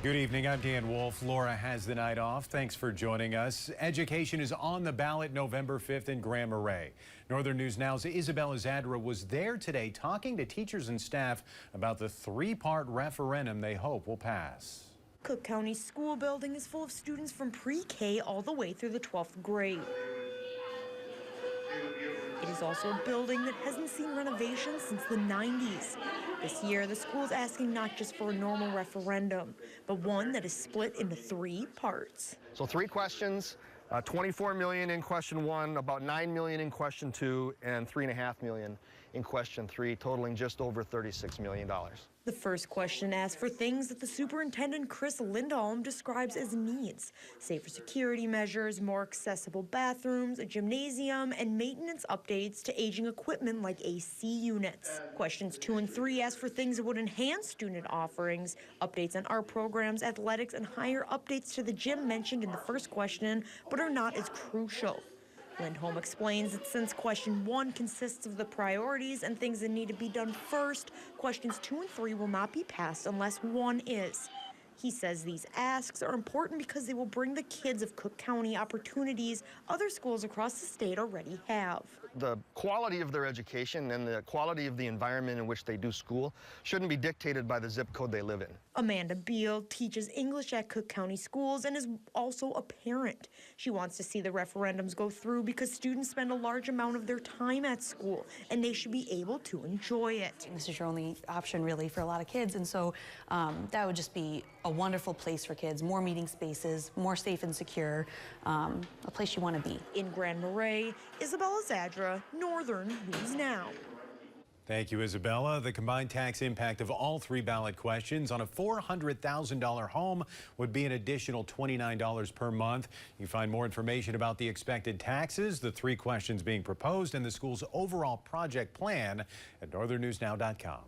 Good evening. I'm Dan Wolf. Laura has the night off. Thanks for joining us. Education is on the ballot November 5th in Grand Marais. Northern News Now's Isabella Zadra was there today talking to teachers and staff about the three-part referendum they hope will pass. Cook County School building is full of students from pre-K all the way through the 12th grade. It is also a building that hasn't seen renovations since the 90s. This year, the school is asking not just for a normal referendum, but one that is split into three parts. So 3 questions, 24 million in question 1, about 9 million in question 2, and 3.5 million in question 3, totaling just over $36 million. The first question asks for things that the superintendent, Chris Lindholm, describes as needs: safer security measures, more accessible bathrooms, a gymnasium, and maintenance updates to aging equipment like AC units. Questions 2 and 3 ask for things that would enhance student offerings, updates on art programs, athletics, and higher updates to the gym mentioned in the first question, but are not as crucial. Lindholm explains that since question 1 consists of the priorities and things that need to be done first, questions 2 and 3 will not be passed unless 1 is. He says these asks are important because they will bring the kids of Cook County opportunities other schools across the state already have. The quality of their education and the quality of the environment in which they do school shouldn't be dictated by the zip code they live in. Amanda Beal teaches English at Cook County Schools and is also a parent. She wants to see the referendums go through because students spend a large amount of their time at school and they should be able to enjoy it. This is your only option really for a lot of kids, and so that would just be a wonderful place for kids, more meeting spaces, more safe and secure, a place you want to be. In Grand Marais, Isabella Zadra, Northern News Now. Thank you, Isabella. The combined tax impact of all 3 ballot questions on a $400,000 home would be an additional $29 per month. You find more information about the expected taxes, the 3 questions being proposed, and the school's overall project plan at northernnewsnow.com.